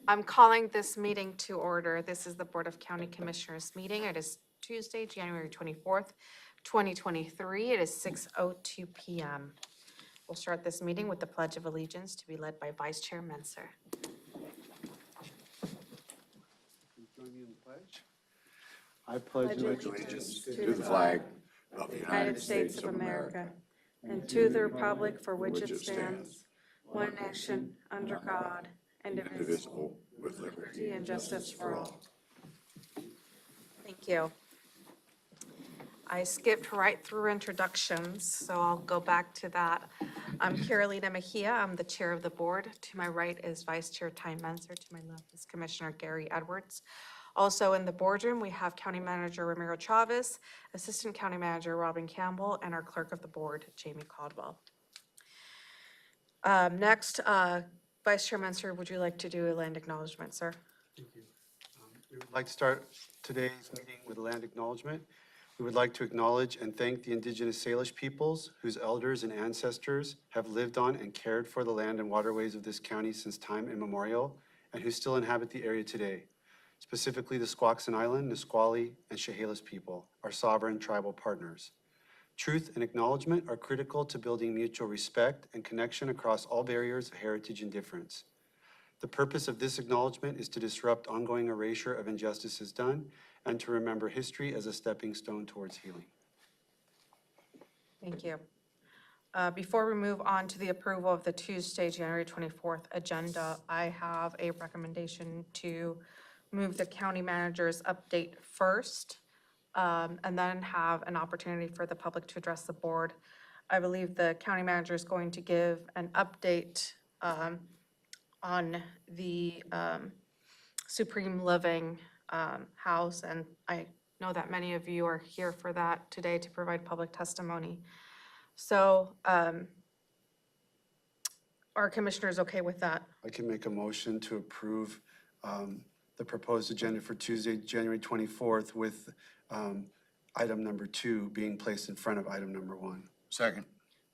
I'm calling this meeting to order. This is the Board of County Commissioners meeting. It is Tuesday, January 24th, 2023. It is 6:02 p.m. We'll start this meeting with the Pledge of Allegiance to be led by Vice Chair Menser. Join me in the pledge. I pledge allegiance to the flag of the United States of America and to the republic for which it stands, one nation, under God, indivisible, with liberty and justice for all. Thank you. I skipped right through introductions, so I'll go back to that. I'm Carolina Mejia. I'm the chair of the board. To my right is Vice Chair Ty Menser. To my left is Commissioner Gary Edwards. Also in the boardroom, we have County Manager Ramiro Chavez, Assistant County Manager Robin Campbell, and our Clerk of the Board, Jamie Caldwell. Next, Vice Chair Menser, would you like to do a land acknowledgement, sir? Thank you. We would like to start today's meeting with a land acknowledgement. We would like to acknowledge and thank the Indigenous Salish peoples whose elders and ancestors have lived on and cared for the land and waterways of this county since time immemorial and who still inhabit the area today. Specifically the Squaxin Island, Nisqually, and Chehalis people, our sovereign tribal partners. Truth and acknowledgement are critical to building mutual respect and connection across all barriers of heritage and difference. The purpose of this acknowledgement is to disrupt ongoing erasure of injustices done and to remember history as a stepping stone towards healing. Thank you. Before we move on to the approval of the Tuesday, January 24th agenda, I have a recommendation to move the county manager's update first, and then have an opportunity for the public to address the board. I believe the county manager is going to give an update on the Supreme Living house, and I know that many of you are here for that today to provide public testimony. So are commissioners okay with that? I can make a motion to approve the proposed agenda for Tuesday, January 24th with item number 2 being placed in front of item number 1. Second.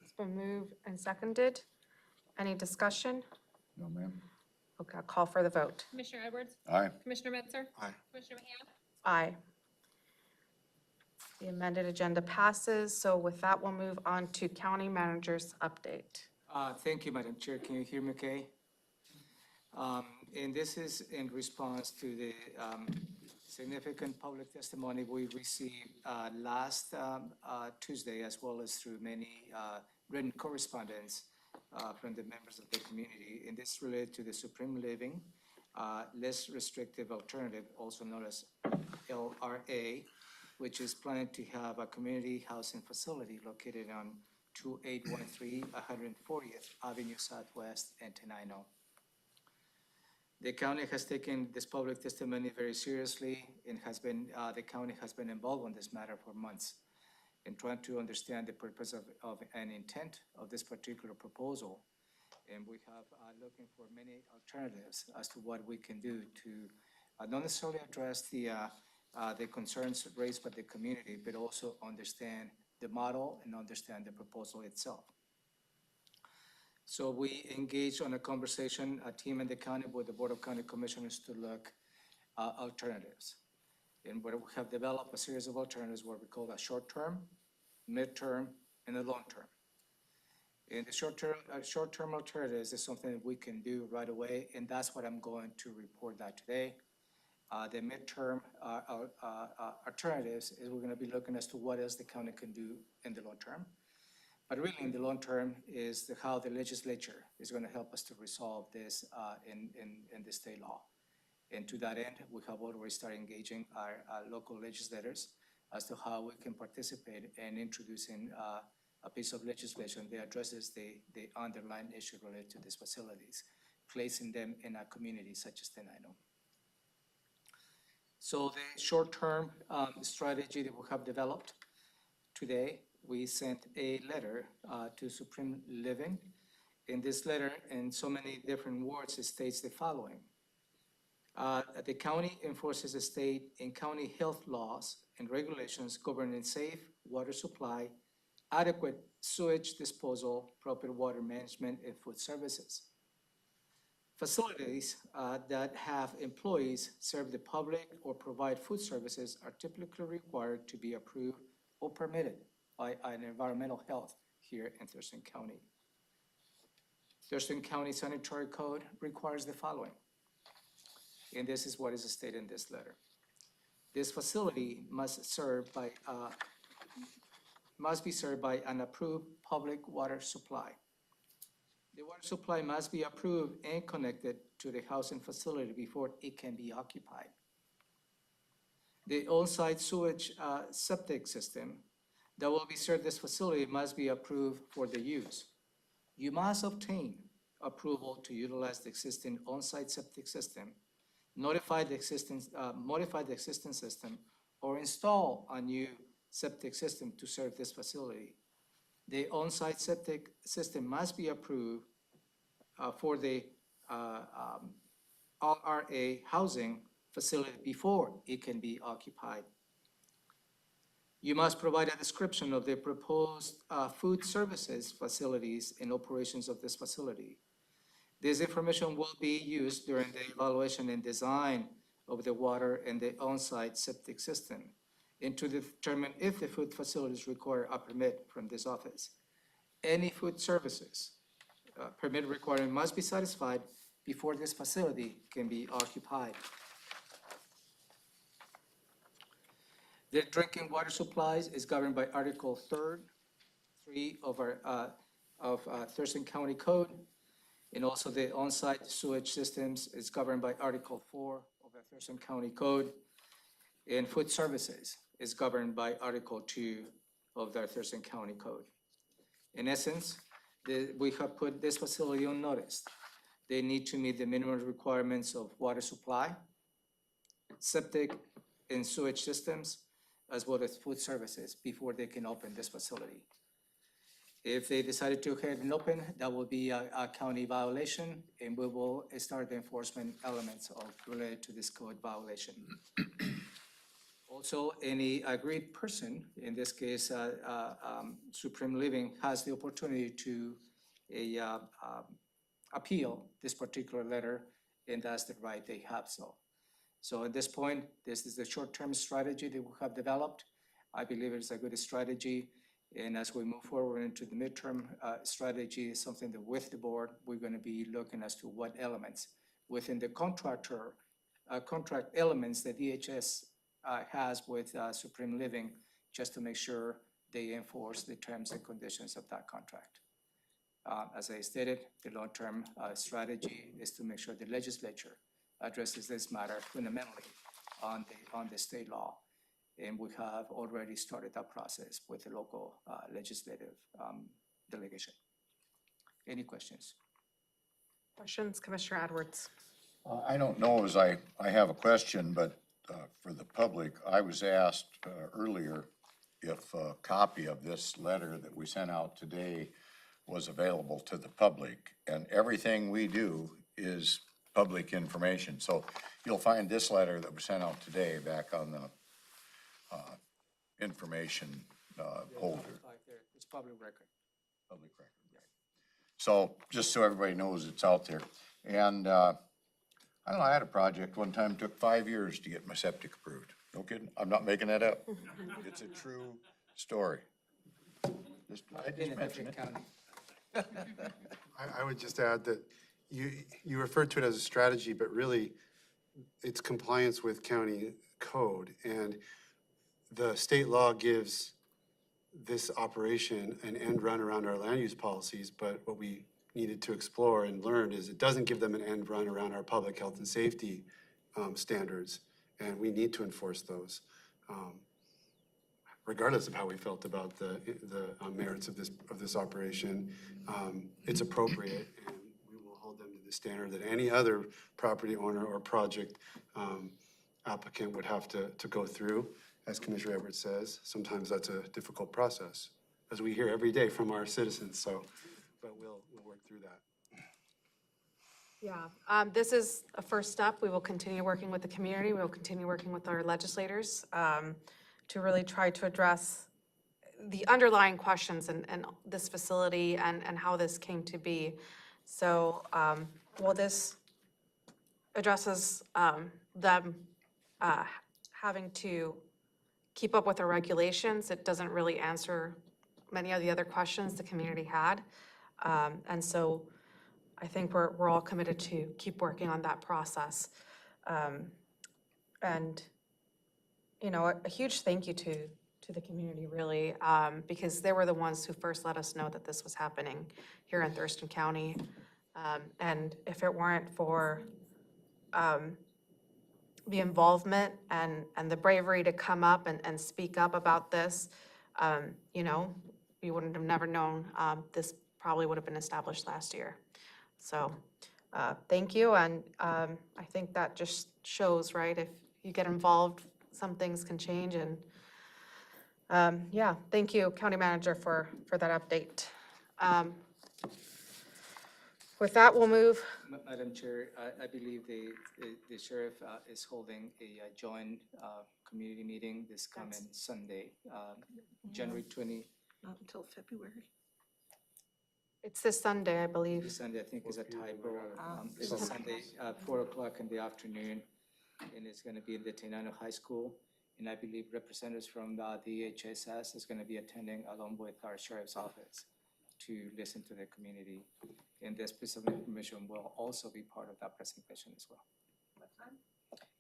It's been moved and seconded. Any discussion? No, ma'am. Okay, I'll call for the vote. Commissioner Edwards? Aye. Commissioner Menzer? Aye. Commissioner Mejia? Aye. The amended agenda passes. So with that, we'll move on to county manager's update. Thank you, Madam Chair. Can you hear me okay? And this is in response to the significant public testimony we received last Tuesday, as well as through many written correspondence from the members of the community. And this related to the Supreme Living, less restrictive alternative, also known as LRA, which is planning to have a community housing facility located on 2813 140th Avenue Southwest in Tenino. The county has taken this public testimony very seriously and the county has been involved in this matter for months in trying to understand the purpose of and intent of this particular proposal. And we have looking for many alternatives as to what we can do to not necessarily address the concerns raised by the community, but also understand the model and understand the proposal itself. So we engaged on a conversation, a team in the county with the Board of County Commissioners to look alternatives. And we have developed a series of alternatives, what we call a short-term, mid-term, and a long-term. And the short-term alternatives is something that we can do right away, and that's what I'm going to report that today. The midterm alternatives is we're going to be looking as to what else the county can do in the long term. But really in the long term is how the legislature is going to help us to resolve this in the state law. And to that end, we have already started engaging our local legislators as to how we can participate in introducing a piece of legislation that addresses the underlying issue related to these facilities, placing them in a community such as Tenino. So the short-term strategy that we have developed today, we sent a letter to Supreme Living. In this letter, in so many different words, it states the following. The county enforces the state and county health laws and regulations governing safe water supply, adequate sewage disposal, proper water management, and food services. Facilities that have employees serve the public or provide food services are typically required to be approved or permitted by an environmental health here in Thurston County. Thurston County Sanitary Code requires the following, and this is what is stated in this letter. This facility must be served by an approved public water supply. The water supply must be approved and connected to the housing facility before it can be occupied. The on-site sewage septic system that will be served this facility must be approved for the use. You must obtain approval to utilize the existing on-site septic system, modify the existing system, or install a new septic system to serve this facility. The on-site septic system must be approved for the RA housing facility before it can be occupied. You must provide a description of the proposed food services facilities and operations of this facility. This information will be used during the evaluation and design of the water and the on-site septic system, and to determine if the food facilities require a permit from this office. Any food services permit requirement must be satisfied before this facility can be occupied. The drinking water supplies is governed by Article 3 of our Thurston County Code, and also the on-site sewage systems is governed by Article 4 of the Thurston County Code, and food services is governed by Article 2 of the Thurston County Code. In essence, we have put this facility on notice. They need to meet the minimum requirements of water supply, septic and sewage systems, as well as food services before they can open this facility. If they decided to go ahead and open, that will be a county violation, and we will start the enforcement elements related to this code violation. Also, any aggrieved person, in this case, Supreme Living, has the opportunity to appeal this particular letter, and that's the right they have so. So at this point, this is the short-term strategy that we have developed. I believe it's a good strategy, and as we move forward into the midterm strategy, is something that with the board, we're going to be looking as to what elements within the contract elements that DHS has with Supreme Living, just to make sure they enforce the terms and conditions of that contract. As I stated, the long-term strategy is to make sure the legislature addresses this matter fundamentally on the state law. And we have already started that process with the local legislative delegation. Any questions? Questions, Commissioner Edwards? I don't know as I have a question, but for the public, I was asked earlier if a copy of this letter that we sent out today was available to the public, and everything we do is public information. So you'll find this letter that was sent out today back on the information holder. It's public record. Public record, right. So just so everybody knows it's out there. And I don't know, I had a project one time, took 5 years to get my septic approved. No kidding, I'm not making that up. It's a true story. I just mentioned it. I would just add that you referred to it as a strategy, but really it's compliance with county code. And the state law gives this operation an end run around our land use policies, but what we needed to explore and learn is it doesn't give them an end run around our public health and safety standards, and we need to enforce those. Regardless of how we felt about the merits of this operation, it's appropriate, and we will hold them to the standard that any other property owner or project applicant would have to go through. As Commissioner Edwards says, sometimes that's a difficult process, as we hear every day from our citizens. So, but we'll work through that. Yeah, this is a first step. We will continue working with the community. We will continue working with our legislators to really try to address the underlying questions and this facility and how this came to be. So will this addresses them having to keep up with the regulations. It doesn't really answer many of the other questions the community had. And so I think we're all committed to keep working on that process. And, you know, a huge thank you to the community, really, because they were the ones who first let us know that this was happening here in Thurston County. And if it weren't for the involvement and the bravery to come up and speak up about this, you know, we wouldn't have never known this probably would have been established last year. So thank you, and I think that just shows, right, if you get involved, some things can change, and yeah, thank you, County Manager, for that update. With that, we'll move. Madam Chair, I believe the sheriff is holding a joint community meeting this coming Sunday, January 20. Not until February. It's this Sunday, I believe. This Sunday, I think, is a typo. It's a Sunday, 4 o'clock in the afternoon, and it's going to be in the Tenino High School. And I believe representatives from the HSS is going to be attending along with our sheriff's office to listen to the community. And this piece of information will also be part of that presentation as well. What time?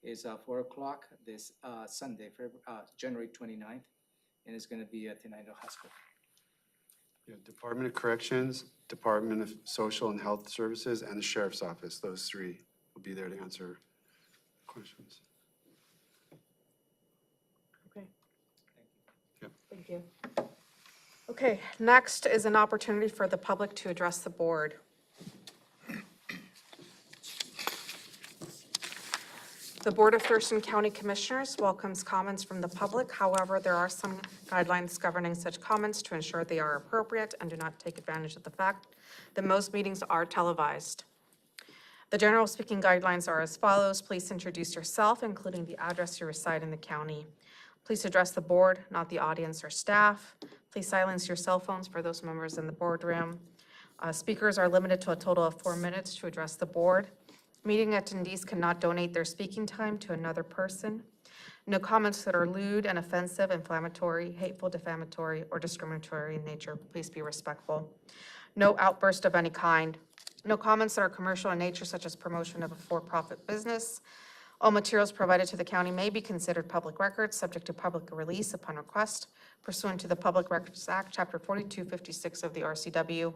It's 4 o'clock this Sunday, January 29th, and it's going to be at Tenino High School. Yeah, Department of Corrections, Department of Social and Health Services, and the Sheriff's Office. Those three will be there to answer questions. Okay. Yep. Thank you. Okay, next is an opportunity for the public to address the board. The Board of Thurston County Commissioners welcomes comments from the public. However, there are some guidelines governing such comments to ensure they are appropriate and do not take advantage of the fact that most meetings are televised. The general speaking guidelines are as follows. Please introduce yourself, including the address you reside in the county. Please address the board, not the audience or staff. Please silence your cell phones for those members in the boardroom. Speakers are limited to a total of 4 minutes to address the board. Meeting attendees cannot donate their speaking time to another person. No comments that are lewd and offensive, inflammatory, hateful, defamatory, or discriminatory in nature. Please be respectful. No outburst of any kind. No comments that are commercial in nature, such as promotion of a for-profit business. All materials provided to the county may be considered public records, subject to public release upon request pursuant to the Public Records Act, Chapter 4256 of the RCW.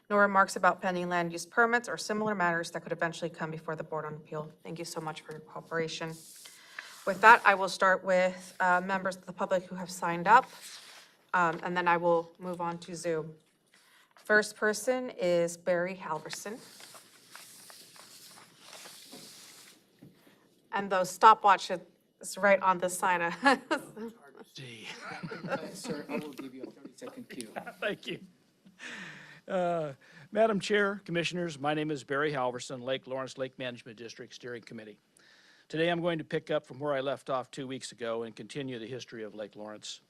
No remarks about pending land use permits or similar matters that could eventually come before the Board on Appeal. Thank you so much for your cooperation. With that, I will start with members of the public who have signed up, and then I will move on to Zoom. First person is Barry Halverson. And the stopwatch is right on the side of. Sir, I will give you a 30-second cue. Thank you. Madam Chair, Commissioners, my name is Barry Halverson, Lake Lawrence Lake Management District Steering Committee. Today I'm going to pick up from where I left off 2 weeks ago and continue the history of Lake Lawrence.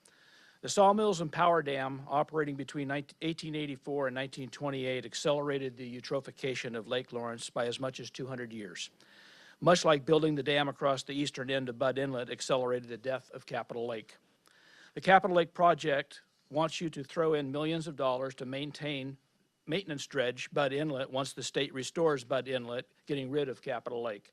The Sawmills and Power Dam, operating between 1884 and 1928, accelerated the eutrophication of Lake Lawrence by as much as 200 years. Much like building the dam across the eastern end of Budd Inlet accelerated the death of Capitol Lake. The Capitol Lake project wants you to throw in millions of dollars to maintenance dredge Budd Inlet once the state restores Budd Inlet, getting rid of Capitol Lake.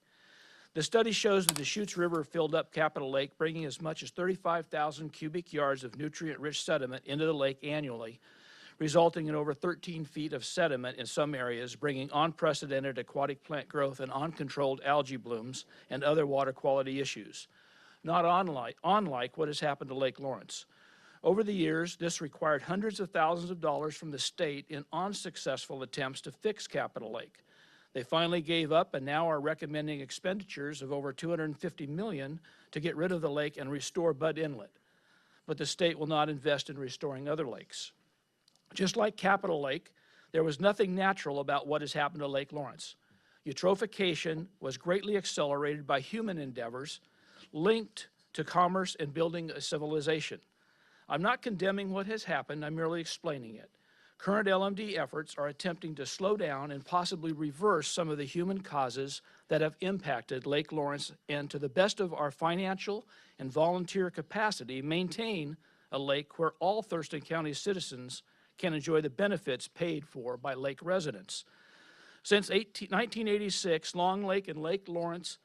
The study shows that the Deschutes River filled up Capitol Lake, bringing as much as 35,000 cubic yards of nutrient-rich sediment into the lake annually, resulting in over 13 feet of sediment in some areas, bringing unprecedented aquatic plant growth and uncontrolled algae blooms and other water quality issues, not unlike what has happened to Lake Lawrence. Over the years, this required hundreds of thousands of dollars from the state in unsuccessful attempts to fix Capitol Lake. They finally gave up and now are recommending expenditures of over $250 million to get rid of the lake and restore Budd Inlet. But the state will not invest in restoring other lakes. Just like Capitol Lake, there was nothing natural about what has happened to Lake Lawrence. Eutrophication was greatly accelerated by human endeavors linked to commerce and building a civilization. I'm not condemning what has happened, I'm merely explaining it. Current LMD efforts are attempting to slow down and possibly reverse some of the human causes that have impacted Lake Lawrence and, to the best of our financial and volunteer capacity, maintain a lake where all Thurston County citizens can enjoy the benefits paid for by lake residents. Since 1986, Long Lake and Lake Lawrence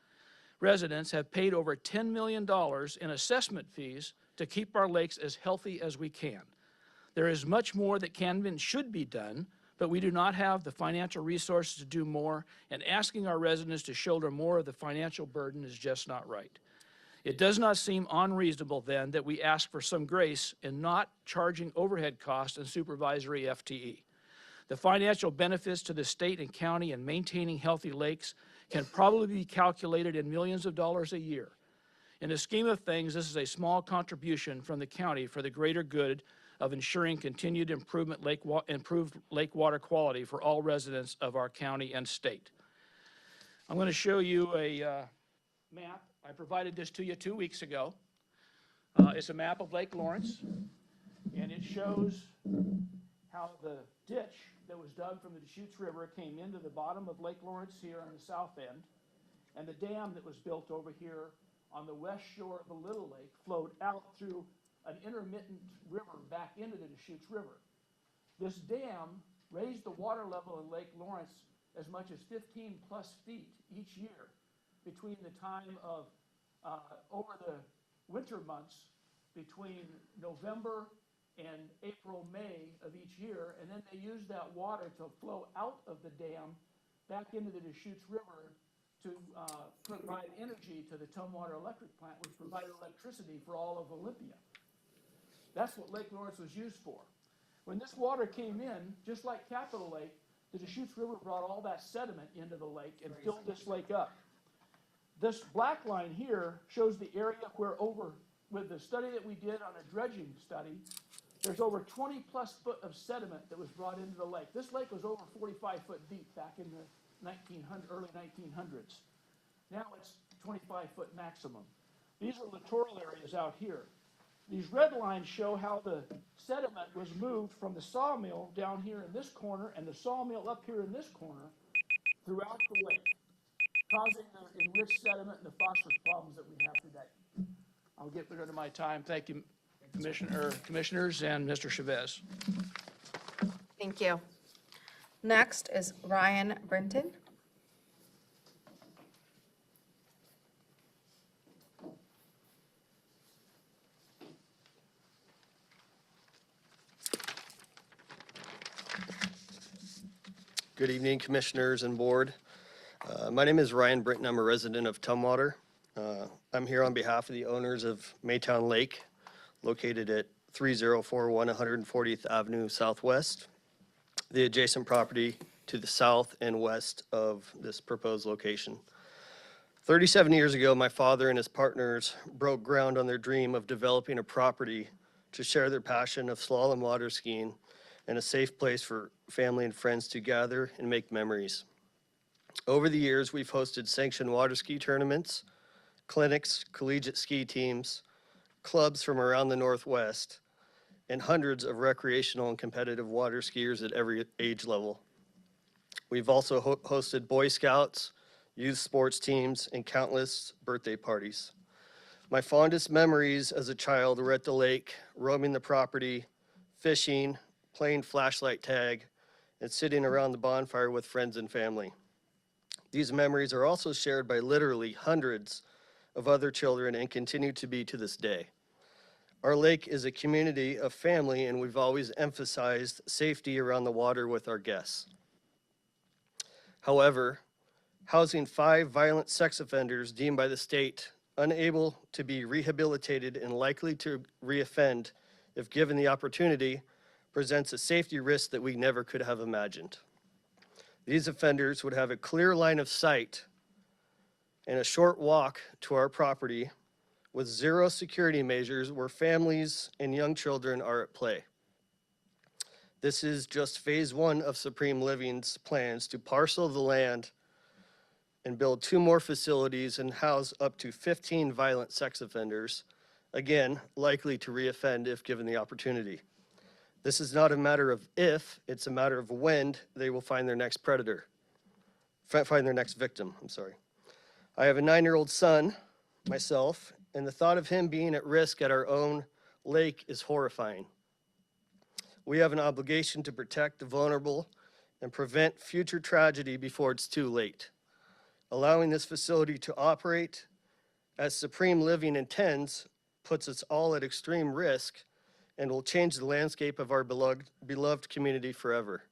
residents have paid over $10 million in assessment fees to keep our lakes as healthy as we can. There is much more that can and should be done, but we do not have the financial resources to do more, and asking our residents to shoulder more of the financial burden is just not right. It does not seem unreasonable, then, that we ask for some grace in not charging overhead costs and supervisory FTE. The financial benefits to the state and county in maintaining healthy lakes can probably be calculated in millions of dollars a year. In the scheme of things, this is a small contribution from the county for the greater good of ensuring continued improved lake water quality for all residents of our county and state. I'm going to show you a map. I provided this to you 2 weeks ago. It's a map of Lake Lawrence, and it shows how the ditch that was dug from the Deschutes River came into the bottom of Lake Lawrence here on the south end, and the dam that was built over here on the west shore of the Little Lake flowed out through an intermittent river back into the Deschutes River. This dam raised the water level in Lake Lawrence as much as 15 plus feet each year between the time of, over the winter months, between November and April, May of each year, and then they used that water to flow out of the dam back into the Deschutes River to provide energy to the Tumwater Electric Plant, which provided electricity for all of Olympia. That's what Lake Lawrence was used for. When this water came in, just like Capitol Lake, the Deschutes River brought all that sediment into the lake and filled this lake up. This black line here shows the area where with the study that we did on a dredging study, there's over 20 plus foot of sediment that was brought into the lake. This lake was over 45 foot deep back in the early 1900s. Now it's 25 foot maximum. These are littoral areas out here. These red lines show how the sediment was moved from the sawmill down here in this corner and the sawmill up here in this corner throughout the lake, causing the enriched sediment and the phosphorus problems that we have today. I'll get rid of my time. Thank you, Commissioners and Mr. Chavez. Thank you. Next is Ryan Brinton. Good evening, Commissioners and Board. My name is Ryan Brinton. I'm a resident of Tumwater. I'm here on behalf of the owners of Maytown Lake, located at 3041 140th Avenue Southwest, the adjacent property to the south and west of this proposed location. 37 years ago, my father and his partners broke ground on their dream of developing a property to share their passion of slalom water skiing and a safe place for family and friends to gather and make memories. Over the years, we've hosted sanctioned water ski tournaments, clinics, collegiate ski teams, clubs from around the Northwest, and hundreds of recreational and competitive water skiers at every age level. We've also hosted Boy Scouts, youth sports teams, and countless birthday parties. My fondest memories as a child were at the lake, roaming the property, fishing, playing flashlight tag, and sitting around the bonfire with friends and family. These memories are also shared by literally hundreds of other children and continue to be to this day. Our lake is a community of family, and we've always emphasized safety around the water with our guests. However, housing 5 violent sex offenders deemed by the state unable to be rehabilitated and likely to reoffend if given the opportunity presents a safety risk that we never could have imagined. These offenders would have a clear line of sight and a short walk to our property with zero security measures where families and young children are at play. This is just phase 1 of Supreme Living's plans to parcel the land and build 2 more facilities and house up to 15 violent sex offenders, again, likely to reoffend if given the opportunity. This is not a matter of if, it's a matter of when they will find their next predator, find their next victim, I'm sorry. I have a 9-year-old son, myself, and the thought of him being at risk at our own lake is horrifying. We have an obligation to protect the vulnerable and prevent future tragedy before it's too late. Allowing this facility to operate as Supreme Living intends puts us all at extreme risk and will change the landscape of our beloved community forever.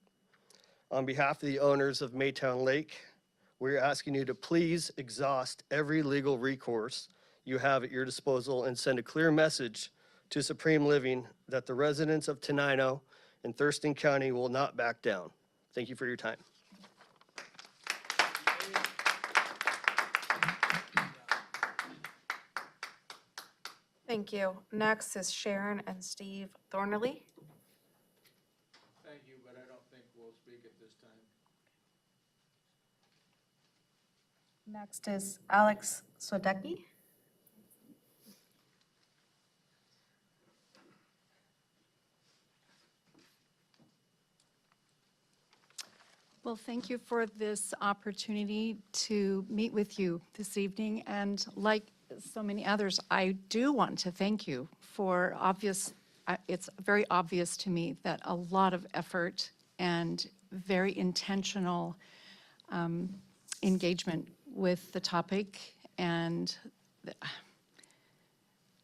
On behalf of the owners of Maytown Lake, we're asking you to please exhaust every legal recourse you have at your disposal and send a clear message to Supreme Living that the residents of Tenino and Thurston County will not back down. Thank you for your time. Thank you. Next is Sharon and Steve Thornley. Thank you, but I don't think we'll speak at this time. Next is Alex Sodecki. Well, thank you for this opportunity to meet with you this evening. And like so many others, I do want to thank you for it's very obvious to me that a lot of effort and very intentional engagement with the topic and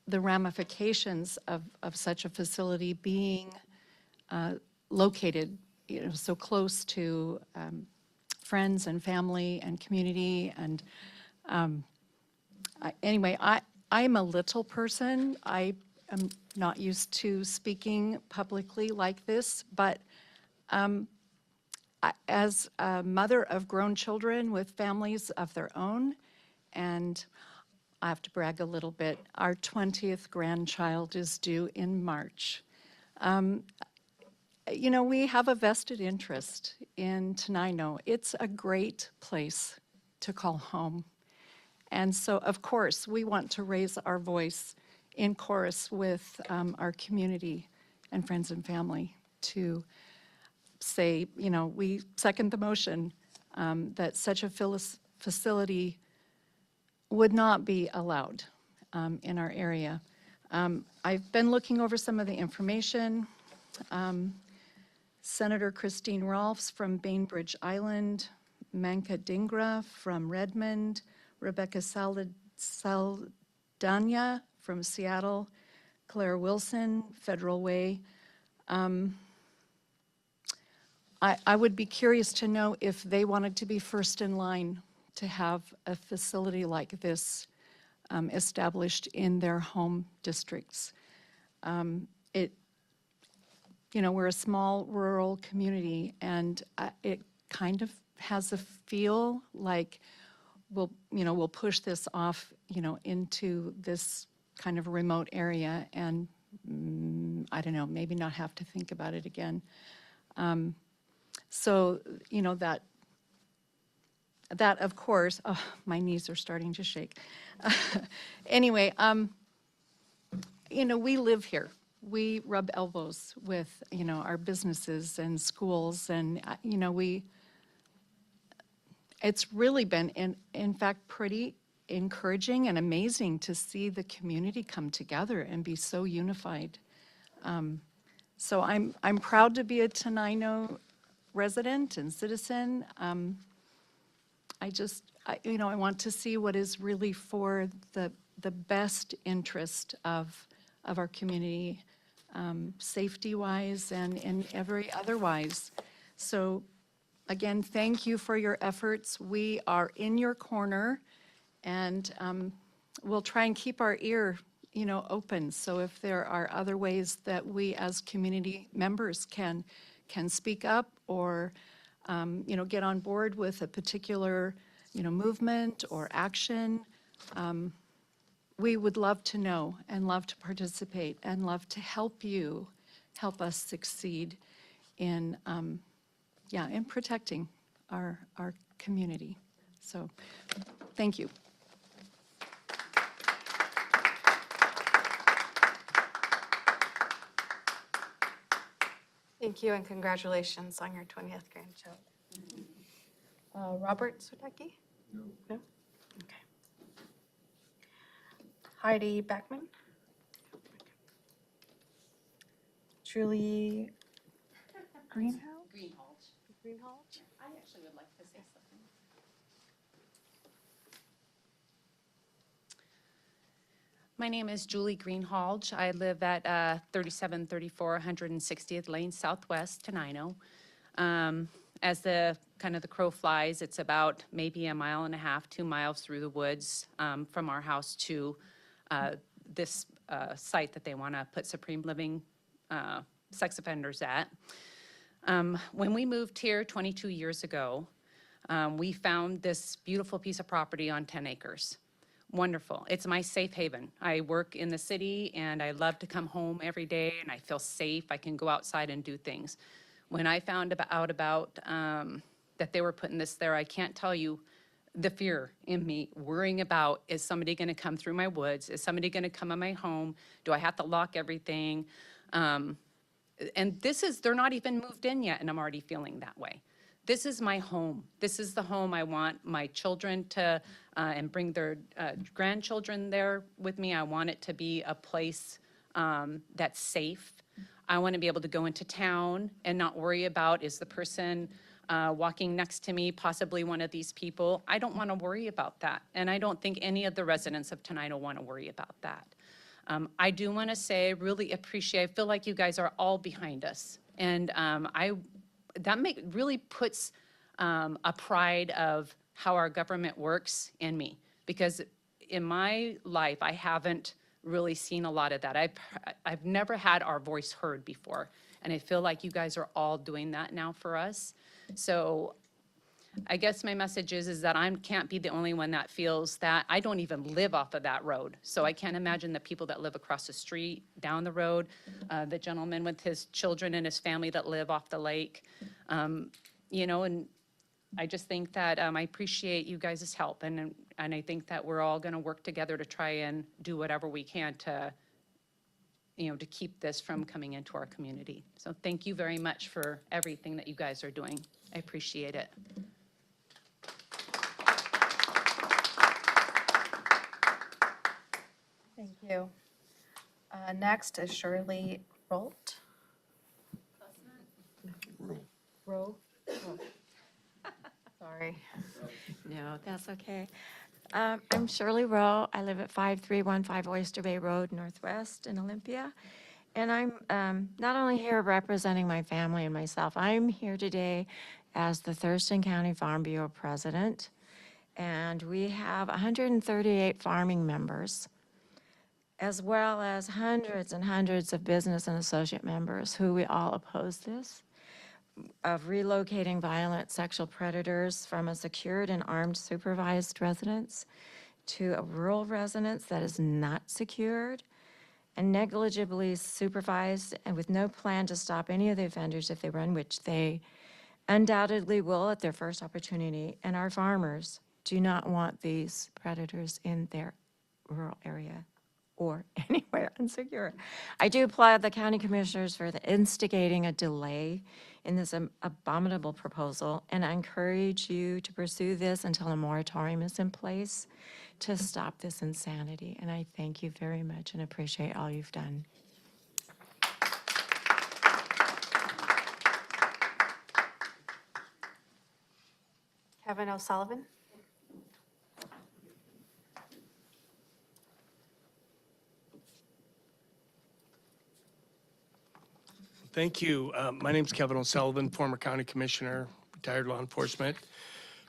the ramifications of such a facility being located so close to friends and family and community. And anyway, I'm a little person. I am not used to speaking publicly like this, but as a mother of grown children with families of their own, and I have to brag a little bit, our 20th grandchild is due in March. We have a vested interest in Tenino. It's a great place to call home. And so, of course, we want to raise our voice in chorus with our community and friends and family to say, we second the motion that such a facility would not be allowed in our area. I've been looking over some of the information. Senator Christine Rolfs from Bainbridge Island, Manka Dhingra from Redmond, Rebecca Saldana from Seattle, Claire Wilson, Federal Way. I would be curious to know if they wanted to be first in line to have a facility like this established in their home districts. We're a small rural community, and it kind of has a feel like we'll push this off, into this kind of remote area, and I don't know, maybe not have to think about it again. So, that of course, oh, my knees are starting to shake. Anyway, we live here. We rub elbows with, our businesses and schools, and, it's really been, in fact, pretty encouraging and amazing to see the community come together and be so unified. So I'm proud to be a Tenino resident and citizen. I want to see what is really for the best interest of our community, safety-wise and in every otherwise. So again, thank you for your efforts. We are in your corner, and we'll try and keep our ear, open. So if there are other ways that we as community members can speak up or, get on board with a particular, movement or action, we would love to know and love to participate and love to help us succeed in, in protecting our community. So, thank you. Thank you and congratulations on your 20th grandchild. Robert Sotecki? No. No? Okay. Heidi Backman? Julie Greenhouse? Greenhalgh? I actually would like to say something. My name is Julie Greenhalgh. I live at 3734 160th Lane Southwest, Tenino. As the crow flies, it's about maybe a mile and a half, 2 miles through the woods from our house to this site that they want to put Supreme Living sex offenders at. When we moved here 22 years ago, we found this beautiful piece of property on 10 acres. Wonderful. It's my safe haven. I work in the city and I love to come home every day and I feel safe. I can go outside and do things. When I found out about that they were putting this there, I can't tell you the fear in me worrying about, is somebody going to come through my woods? Is somebody going to come in my home? Do I have to lock everything? And they're not even moved in yet and I'm already feeling that way. This is my home. This is the home I want my children to, and bring their grandchildren there with me. I want it to be a place that's safe. I want to be able to go into town and not worry about, is the person walking next to me possibly one of these people? I don't want to worry about that. And I don't think any of the residents of Tenino want to worry about that. I do want to say, really appreciate, I feel like you guys are all behind us. And that really puts a pride of how our government works in me, because in my life I haven't really seen a lot of that. I've never had our voice heard before, and I feel like you guys are all doing that now for us. So I guess my message is that I can't be the only one that feels that. I don't even live off of that road, so I can't imagine the people that live across the street, down the road, the gentleman with his children and his family that live off the lake. You know, and I just think that I appreciate you guys' help, and I think that we're all going to work together to try and do whatever we can to, you know, to keep this from coming into our community. So thank you very much for everything that you guys are doing. I appreciate it. Thank you. Next is Shirley Rolt. Rowe? Oh. Sorry. No, that's okay. I'm Shirley Rowe. I live at 5315 Oyster Bay Road, Northwest in Olympia. And I'm not only here representing my family and myself, I'm here today as the Thurston County Farm Bureau President. And we have 138 farming members, as well as hundreds and hundreds of business and associate members who we all oppose this, of relocating violent sexual predators from a secured and armed supervised residence to a rural residence that is not secured and negligibly supervised and with no plan to stop any of the offenders if they run, which they undoubtedly will at their first opportunity. And our farmers do not want these predators in their rural area or anywhere unsecure. I do applaud the county commissioners for instigating a delay in this abominable proposal, and I encourage you to pursue this until a moratorium is in place to stop this insanity. And I thank you very much and appreciate all you've done. Kevin O'Sullivan. Thank you. My name's Kevin O'Sullivan, former county commissioner, retired law enforcement.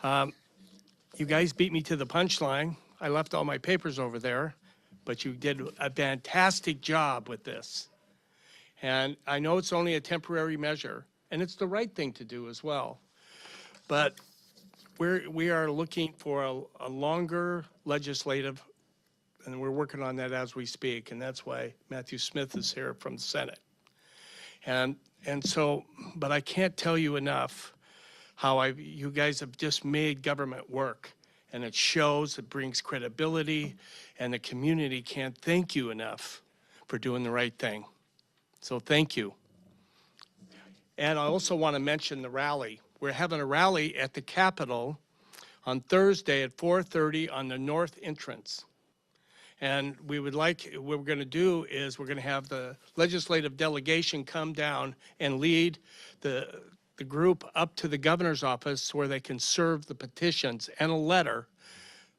You guys beat me to the punchline. I left all my papers over there, but you did a fantastic job with this. And I know it's only a temporary measure, and it's the right thing to do as well. But we are looking for a longer legislative, and we're working on that as we speak, and that's why Matthew Smith is here from the Senate. And so, but I can't tell you enough how you guys have just made government work, and it shows, it brings credibility, and the community can't thank you enough for doing the right thing. So thank you. And I also want to mention the rally. We're having a rally at the Capitol on Thursday at 4:30 on the north entrance. And what we're going to do is we're going to have the legislative delegation come down and lead the group up to the governor's office where they can serve the petitions and a letter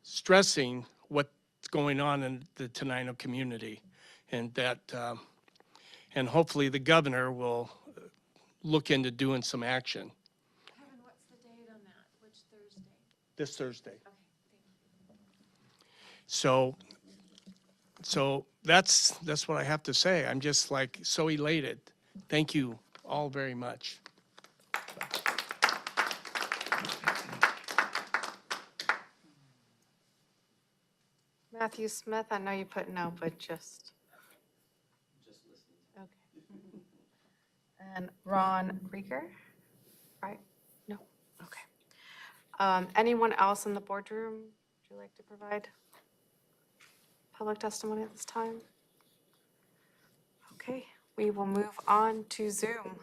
stressing what's going on in the Tenino community. And that, and hopefully the governor will look into doing some action. Kevin, what's the date on that? Which Thursday? This Thursday. Okay, thank you. So that's what I have to say. I'm just like so elated. Thank you all very much. Matthew Smith, I know you put no, but just. Okay. And Ron Rieger, right? No, okay. Anyone else in the boardroom, would you like to provide public testimony at this time? Okay, we will move on to Zoom.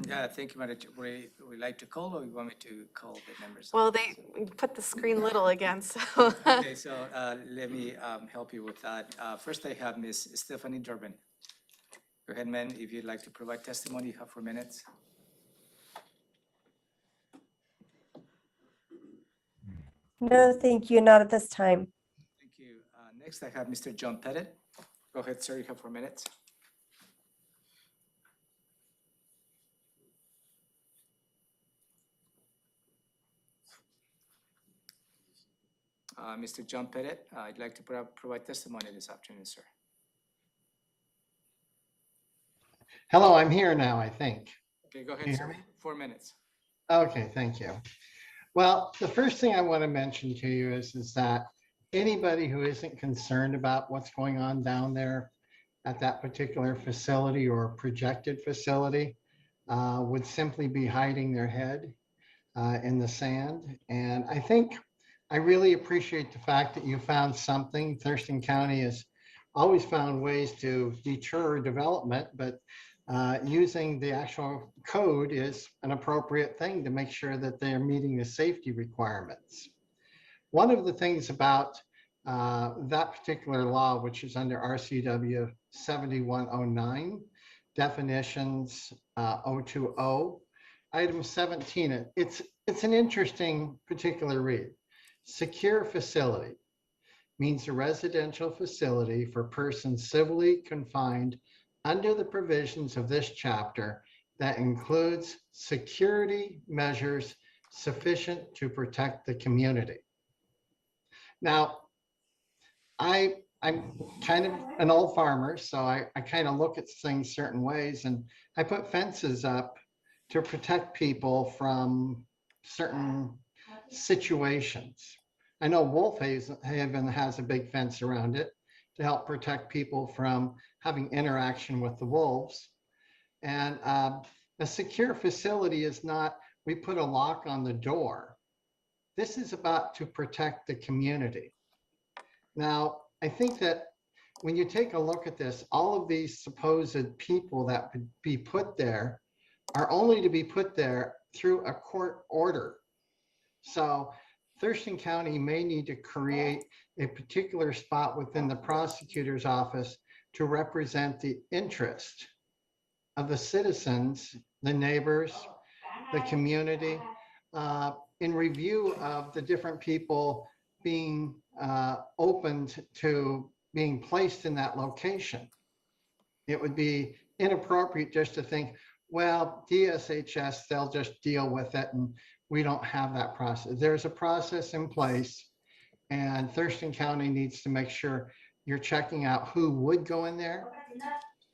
Yeah, thank you, Madam Chair. Would we like to call, or you want me to call the members? Well, they put the screen little again, so. Okay, so let me help you with that. First, I have Ms. Stephanie Durbin. Go ahead, ma'am, if you'd like to provide testimony, you have 4 minutes. No, thank you, not at this time. Thank you. Next, I have Mr. John Pettit. Go ahead, sir, you have 4 minutes. Mr. John Pettit, I'd like to provide testimony this afternoon, sir. Hello, I'm here now, I think. Okay, go Can ahead, you sir. hear me? 4 minutes. Okay, thank you. Well, the first thing I want to mention to you is that anybody who isn't concerned about what's going on down there at that particular facility or projected facility would simply be hiding their head in the sand. And I really appreciate the fact that you found something. Thurston County has always found ways to deter development, but using the actual code is an appropriate thing to make sure that they're meeting the safety requirements. One of the things about that particular law, which is under RCW 7109, definitions 020, item 17, it's an interesting particular read. Secure facility means a residential facility for persons civilly confined under the provisions of this chapter that includes security measures sufficient to protect the community. Now, I'm kind of an old farmer, so I kind of look at things certain ways, and I put fences up to protect people from certain situations. I know Wolf Haven has a big fence around it to help protect people from having interaction with the wolves. And a secure facility is not, we put a lock on the door. This is about to protect the community. Now, I think that when you take a look at this, all of these supposed people that would be put there are only to be put there through a court order. So Thurston County may need to create a particular spot within the prosecutor's office to represent the interest of the citizens, the neighbors, the community, in review of the different people being opened to being placed in that location. It would be inappropriate just to think, well, DSHS, they'll just deal with it, and we don't have that process. There's a process in place, and Thurston County needs to make sure you're checking out who would go in there,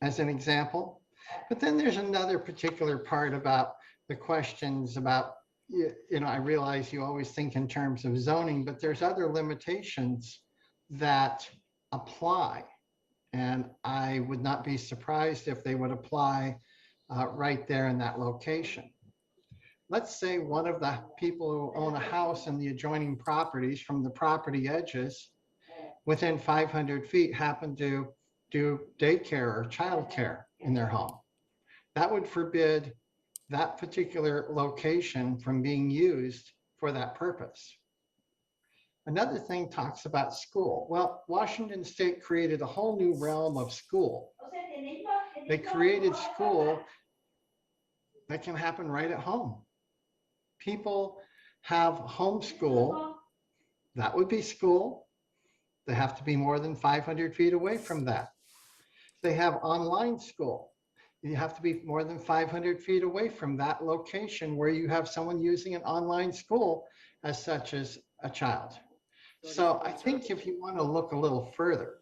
as an example. But then there's another particular part about the questions about, I realize you always think in terms of zoning, but there's other limitations that apply. And I would not be surprised if they would apply right there in that location. Let's say one of the people who own a house in the adjoining properties from the property edges within 500 feet happen to do daycare or childcare in their home. That would forbid that particular location from being used for that purpose. Another thing talks about school. Well, Washington State created a whole new realm of school. They created school that can happen right at home. People have homeschool, that would be school. They have to be more than 500 feet away from that. They have online school. You have to be more than 500 feet away from that location where you have someone using an online school as such as a child. So I think if you want to look a little further,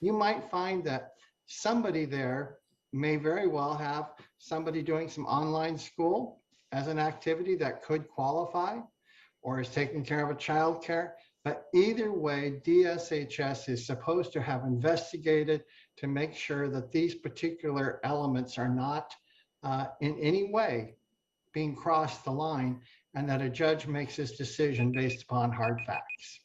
you might find that somebody there may very well have somebody doing some online school as an activity that could qualify, or is taking care of a child care. But either way, DSHS is supposed to have investigated to make sure that these particular elements are not in any way being crossed the line, and that a judge makes his decision based upon hard facts.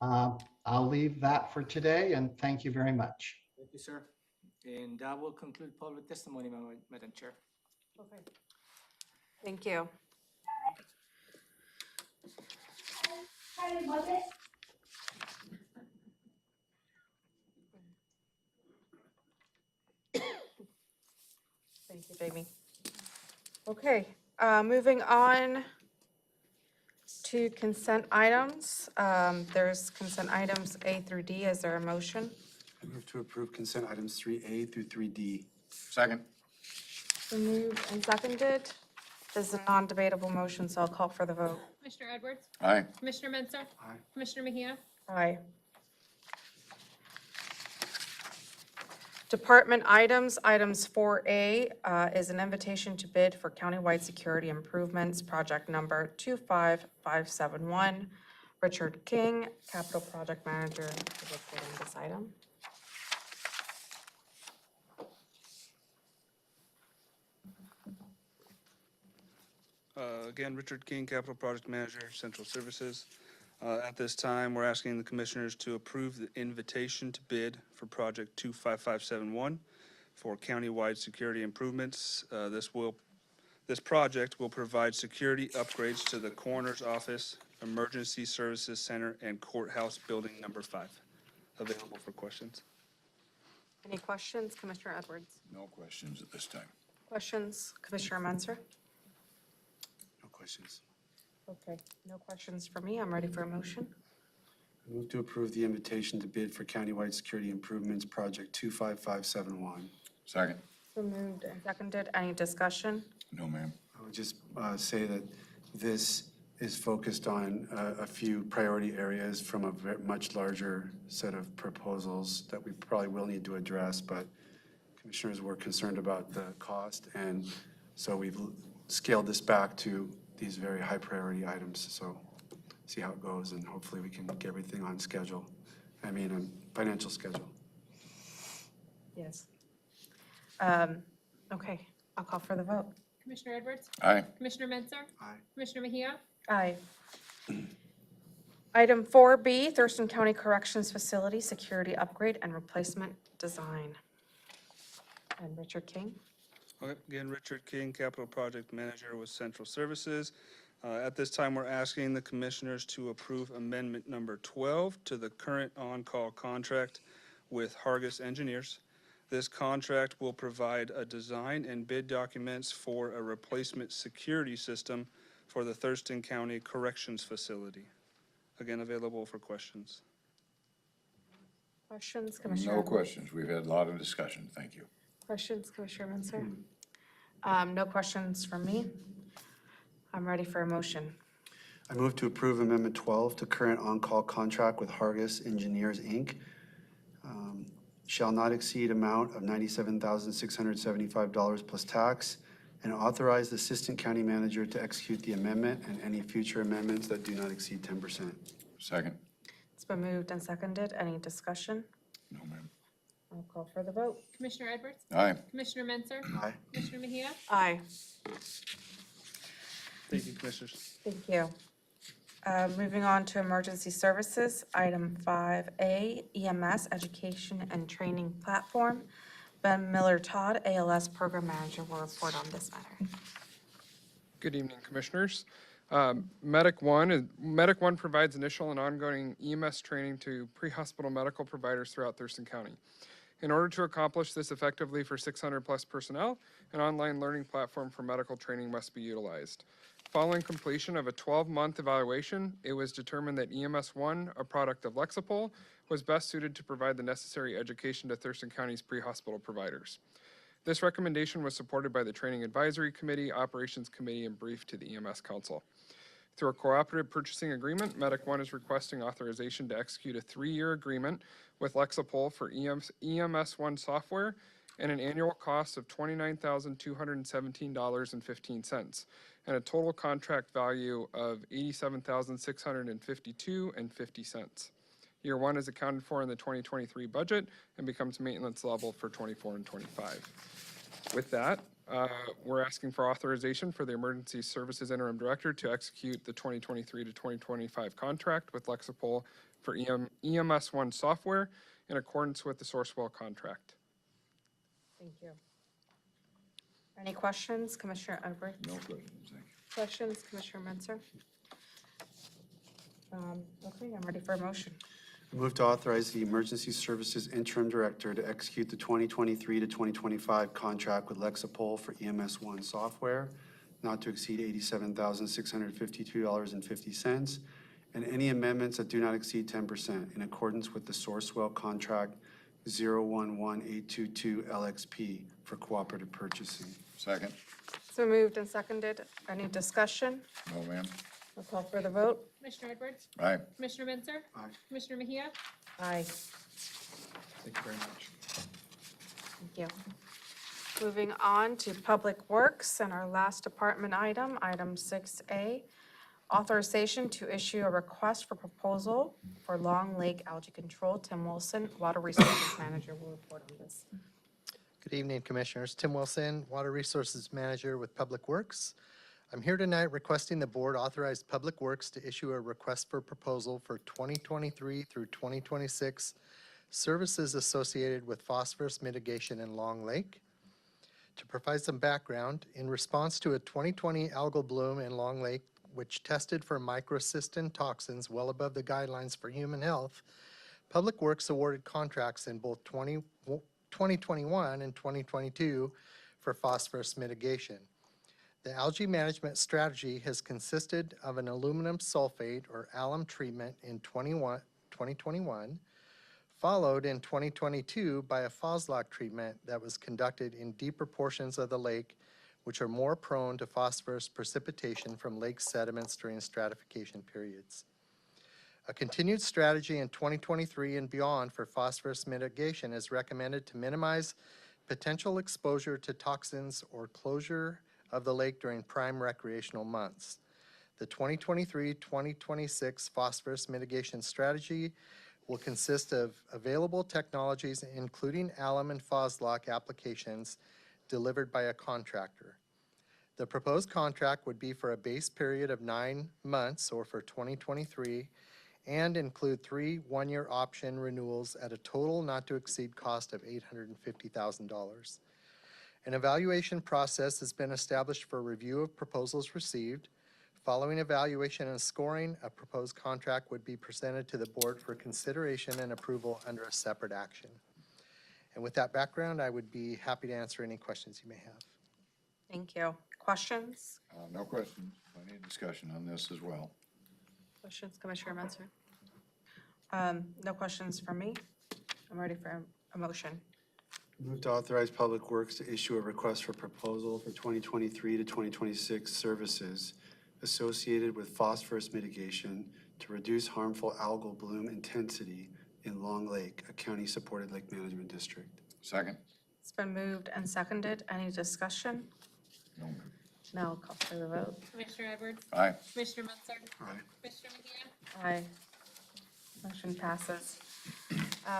I'll leave that for today, and thank you very much. Thank you, sir. And that will conclude public testimony, Madam Chair. Okay. Thank you. Thank you, Jamie. Okay, moving on to consent items. There's consent items A through D. Is there a motion? I move to approve consent items 3A through 3D. Second. Been moved and seconded. This is a non-debatable motion, so I'll call for the vote. Commissioner Edwards? Aye. Commissioner Menzer? Aye. Commissioner Mejia? Aye. Department items, items 4A is an invitation to bid for countywide security improvements, project number 25571. Richard King, Capital Project Manager, is listed on this item. Again, Richard King, Capital Project Manager, Central Services. At this time, we're asking the commissioners to approve the invitation to bid for project 25571 for countywide security improvements. This project will provide security upgrades to the coroner's office, emergency services center, and courthouse building number 5. Available for questions. Any questions, Commissioner Edwards? No questions at this time. Questions, Commissioner Menzer? No questions. Okay, no questions for me. I'm ready for a motion. I move to approve the invitation to bid for countywide security improvements, project 25571. Second. So moved and seconded. Any discussion? No, ma'am. I would just say that this is focused on a few priority areas from a much larger set of proposals that we probably will need to address, but commissioners were concerned about the cost, and so we've scaled this back to these very high priority items. So see how it goes, and hopefully we can get everything on schedule. I mean, on financial schedule. Yes. Okay, I'll call for the vote. Commissioner Edwards? Aye. Commissioner Menzer? Aye. Commissioner Mejia? Aye. Item 4B, Thurston County Corrections Facility Security Upgrade and Replacement Design. And Richard King. Okay, again, Richard King, Capital Project Manager with Central Services. At this time, we're asking the commissioners to approve amendment number 12 to the current on-call contract with Hargis Engineers. This contract will provide a design and bid documents for a replacement security system for the Thurston County Corrections Facility. Again, available for questions. Questions, Commissioner? No Edwards? questions. We've had a lot of discussion. Thank you. Questions, Commissioner Menzer? No questions from me. I'm ready for a motion. I move to approve Amendment 12 to current on-call contract with Hargis Engineers, Inc. Shall not exceed amount of $97,675 plus tax, and authorize the Assistant County Manager to execute the amendment and any future amendments that do not exceed 10%. Second. It's been moved and seconded. Any discussion? No, ma'am. I'll call for the vote. Commissioner Edwards? Aye. Commissioner Menzer? Aye. Commissioner Mejia? Aye. Thank you, commissioners. Thank you. Moving on to emergency services, item 5A, EMS Education and Training Platform. Ben Miller Todd, ALS Program Manager, will report on this matter. Good evening, Commissioners. Medic One provides initial and ongoing EMS training to pre-hospital medical providers throughout Thurston County. In order to accomplish this effectively for 600-plus personnel, an online learning platform for medical training must be utilized. Following completion of a 12-month evaluation, it was determined that EMS One, a product of Lexipol, was best suited to provide the necessary education to Thurston County's pre-hospital providers. This recommendation was supported by the Training Advisory Committee, Operations Committee, and briefed to the EMS Council. Through a cooperative purchasing agreement, Medic One is requesting authorization to execute a 3-year agreement with Lexipol for EMS One software and an annual cost of $29,217.15 and a total contract value of $87,652.50. Year 1 is accounted for in the 2023 budget and becomes maintenance level for 24 and 25. With that, we're asking for authorization for the Emergency Services Interim Director to execute the 2023 to 2025 contract with Lexipol for EMS One software in accordance with the Sourcewell contract. Thank you. Any questions, Commissioner Edwards? No questions, thank you. Questions, Commissioner Menzer? Okay, I'm ready for a motion. I move to authorize the Emergency Services Interim Director to execute the 2023 to 2025 contract with Lexipol for EMS One software, not to exceed $87,652.50, and any amendments that do not exceed 10% in accordance with the Sourcewell contract 011822 LXP for cooperative purchasing. Second? So moved and seconded. Any discussion? No, ma'am. I'll call for the vote. Commissioner Edwards? Aye. Commissioner Menzer? Aye. Commissioner Mejia? Aye. Thank you very much. Thank you. Moving on to Public Works and our last department item, item 6A, authorization to issue a request for proposal for Long Lake Algae Control. Tim Wilson, Water Resources Manager, will report on this. Good evening, Commissioners. Tim Wilson, Water Resources Manager with Public Works. I'm here tonight requesting the board authorize Public Works to issue a request for proposal for 2023 through 2026 services associated with phosphorus mitigation in Long Lake. To provide some background, in response to a 2020 algal bloom in Long Lake, which tested for microcystin toxins well above the guidelines for human health, Public Works awarded contracts in both 2021 and 2022 for phosphorus mitigation. The algae management strategy has consisted of an aluminum sulfate or alum treatment in 2021, followed in 2022 by a Phoslock treatment that was conducted in deeper portions of the lake, which are more prone to phosphorus precipitation from lake sediments during stratification periods. A continued strategy in 2023 and beyond for phosphorus mitigation is recommended to minimize potential exposure to toxins or closure of the lake during prime recreational months. The 2023-2026 phosphorus mitigation strategy will consist of available technologies, including alum and Phoslock applications delivered by a contractor. The proposed contract would be for a base period of 9 months, or for 2023, and include 3 one-year option renewals at a total not to exceed cost of $850,000. An evaluation process has been established for review of proposals received. Following evaluation and scoring, a proposed contract would be presented to the board for consideration and approval under a separate action. And with that background, I would be happy to answer any questions you may have. Thank you. Questions? No questions. Plenty of discussion on this as well. Questions, Commissioner Menzer? No questions from me. I'm ready for a motion. Move to authorize Public Works to issue a request for proposal for 2023 to 2026 services associated with phosphorus mitigation to reduce harmful algal bloom intensity in Long Lake, a county-supported lake management district. Second? It's been moved and seconded. Any discussion? No, ma'am. Now I'll call for the vote. Commissioner Edwards? Aye. Commissioner Menzer? Aye. Commissioner Mejia? Aye. Motion passes.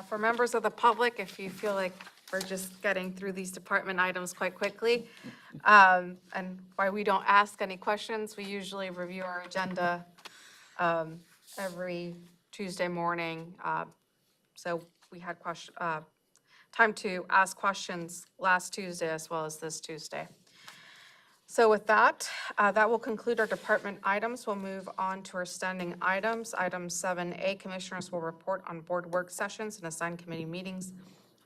For members of the public, if you feel like we're just getting through these department items quite quickly, and why we don't ask any questions, we usually review our agenda every Tuesday morning. So we had time to ask questions last Tuesday as well as this Tuesday. So with that, that will conclude our department items. We'll move on to our standing items. Item 7A, commissioners will report on board work sessions and assigned committee meetings,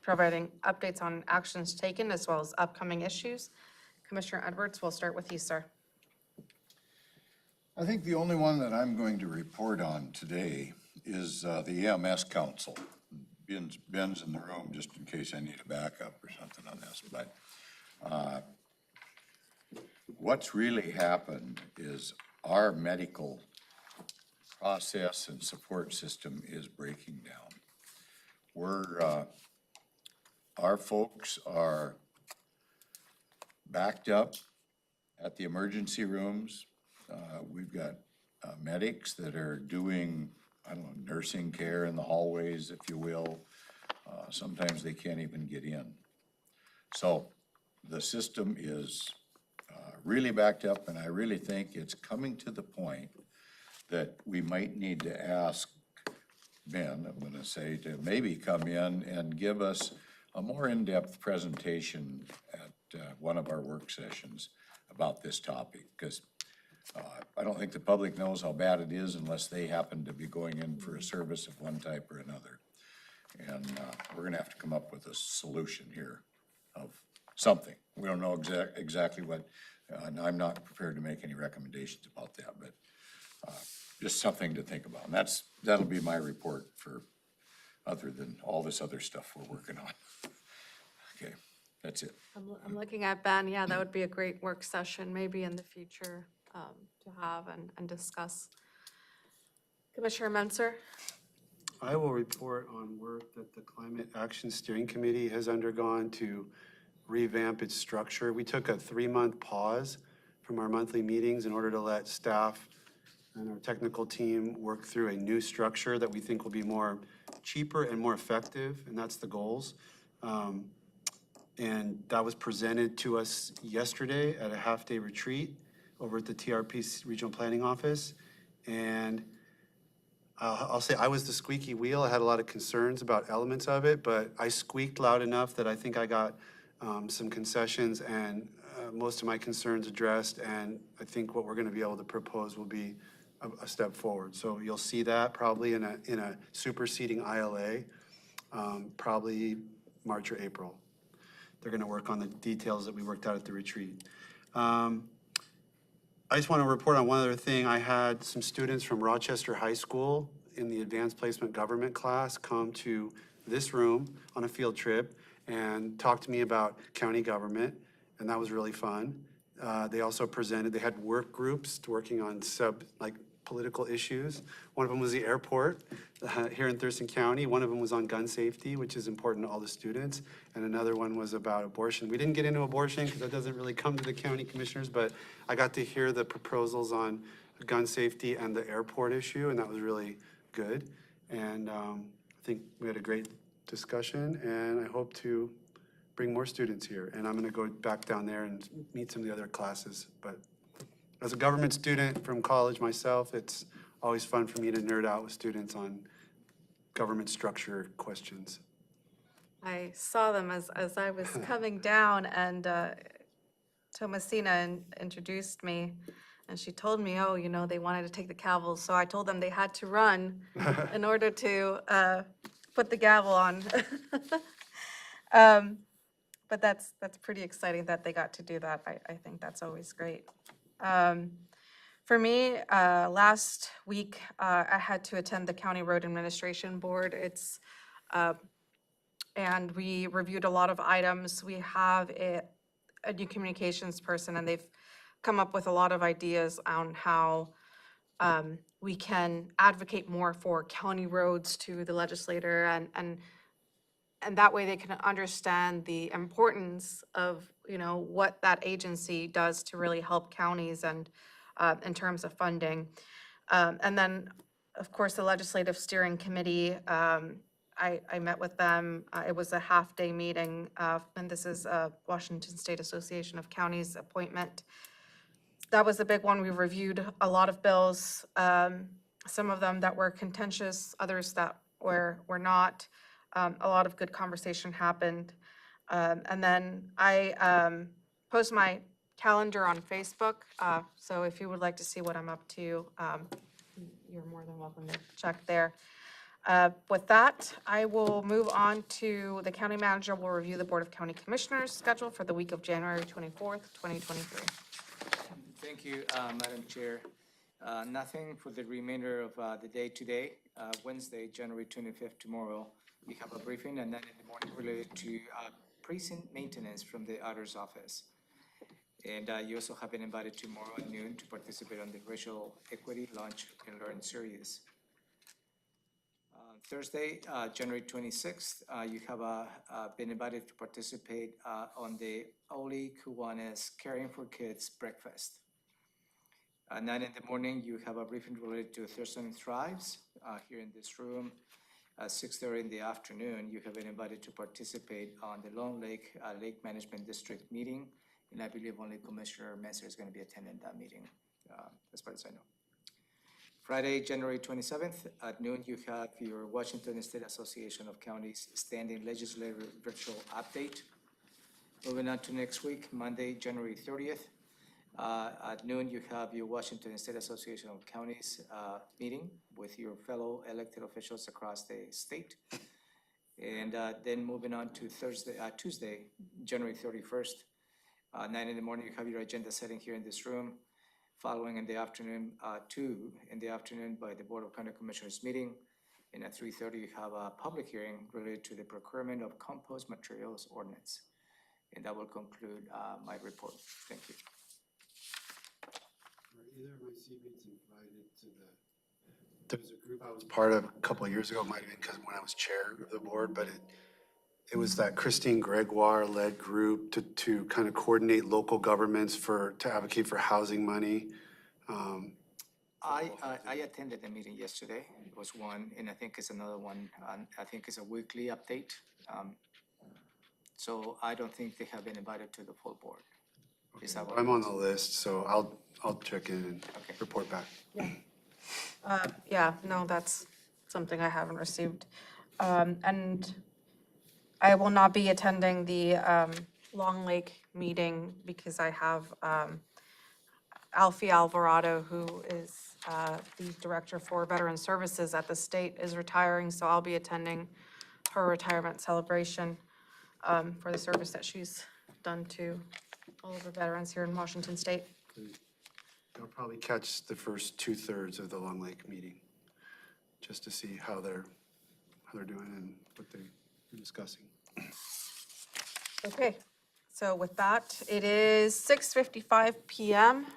providing updates on actions taken as well as upcoming issues. Commissioner Edwards, we'll start with you, sir. I think the only one that I'm going to report on today is the EMS Council. Ben's in the room just in case I need a backup or something on this, but what's really happened is our medical process and support system is breaking down. Our folks are backed up at the emergency rooms. We've got medics that are doing, I don't know, nursing care in the hallways, if you will. Sometimes they can't even get in. So the system is really backed up, and I really think it's coming to the point that we might need to ask Ben, I'm gonna say, to maybe come in and give us a more in-depth presentation at one of our work sessions about this topic, because I don't think the public knows how bad it is unless they happen to be going in for a service of one type or another. And we're gonna have to come up with a solution here of something. We don't know exactly what, and I'm not prepared to make any recommendations about that, but just something to think about. And that'll be my report for, other than all this other stuff we're working on. Okay, that's it. I'm looking at Ben. Yeah, that would be a great work session, maybe in the future, to have and discuss. Commissioner Menzer? I will report on work that the Climate Action Steering Committee has undergone to revamp its structure. We took a 3-month pause from our monthly meetings in order to let staff and our technical team work through a new structure that we think will be more cheaper and more effective, and that's the goals. And that was presented to us yesterday at a half-day retreat over at the TRP Regional Planning Office. And I'll say I was the squeaky wheel. I had a lot of concerns about elements of it, but I squeaked loud enough that I think I got some concessions and most of my concerns addressed. And I think what we're going to be able to propose will be a step forward. So you'll see that probably in a superseding ILA, probably March or April. They're going to work on the details that we worked out at the retreat. I just want to report on one other thing. I had some students from Rochester High School in the Advanced Placement Government class come to this room on a field trip and talk to me about county government, and that was really fun. They also presented, they had work groups working on political issues. One of them was the airport here in Thurston County. One of them was on gun safety, which is important to all the students. And another one was about abortion. We didn't get into abortion because that doesn't really come to the county commissioners, but I got to hear the proposals on gun safety and the airport issue, and that was really good. And I think we had a great discussion, and I hope to bring more students here. And I'm gonna go back down there and meet some of the other classes. But as a government student from college myself, it's always fun for me to nerd out with students on government structure questions. I saw them as I was coming down, and Thomasina introduced me, and she told me, oh, you know, they wanted to take the gavel, so I told them they had to run in order to put the gavel on. But that's pretty exciting that they got to do that. I think that's always great. For me, last week, I had to attend the County Road Administration Board. And we reviewed a lot of items. We have a new communications person, and they've come up with a lot of ideas on how we can advocate more for county roads to the legislator, and that way they can understand the importance of, you know, what that agency does to really help counties and in terms of funding. And then, of course, the Legislative Steering Committee, I met with them. It was a half-day meeting, and this is a Washington State Association of Counties appointment. That was a big one. We reviewed a lot of bills, some of them that were contentious, others that were not. A lot of good conversation happened. And then I post my calendar on Facebook, so if you would like to see what I'm up to, you're more than welcome to check there. With that, I will move on to the county manager will review the Board of County Commissioners schedule for the week of January 24th, 2023. Thank you, Madam Chair. Nothing for the remainder of the day today. Wednesday, January 25th, tomorrow, we have a briefing, and then in the morning related to precinct maintenance from the auditor's office. And you also have been invited tomorrow at noon to participate on the racial equity lunch and learn series. Thursday, January 26th, you have been invited to participate on the Oli Kiwanis Caring for Kids Breakfast. 9 in the morning, you have a briefing related to Thurston Thrives here in this room. 6:30 in the afternoon, you have been invited to participate on the Long Lake Lake Management District meeting. And I believe only Commissioner Messer is going to be attending that meeting, as far as I know. Friday, January 27th, at noon, you have your Washington State Association of Counties Standing Legislative Virtual Update. Moving on to next week, Monday, January 30th. At noon, you have your Washington State Association of Counties meeting with your fellow elected officials across the state. And then moving on to Tuesday, January 31st, 9 in the morning, you have your agenda setting here in this room. Following in the afternoon, 2 in the afternoon by the Board of County Commissioners meeting. And at 3:30, you have a public hearing related to the procurement of compost materials ordinance. And that will conclude my report. Thank you. Are either of my seatmates invited to there's a group I was part of a couple of years ago, might have been because when I was chair of the board, but it was that Christine Gregoire-led group to kind of coordinate local governments to advocate for housing money. I attended the meeting yesterday. It was one, and I think it's another one. I think it's a weekly update. So I don't think they have been invited to the full board. Is that what I'm it on is? the list, so I'll check in and report back. Yeah, no, that's something I haven't received. And I will not be attending the Long Lake meeting because I have Alfie Alvarado, who is the Director for Veteran Services at the state, is retiring, so I'll be attending her retirement celebration for the service that she's done to all of the veterans here in Washington State. I'll probably catch the first 2/3 of the Long Lake meeting, just to see how they're doing and what they're discussing. Okay, so with that, it is 6:55 PM.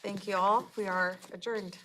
Thank you all. We are adjourned.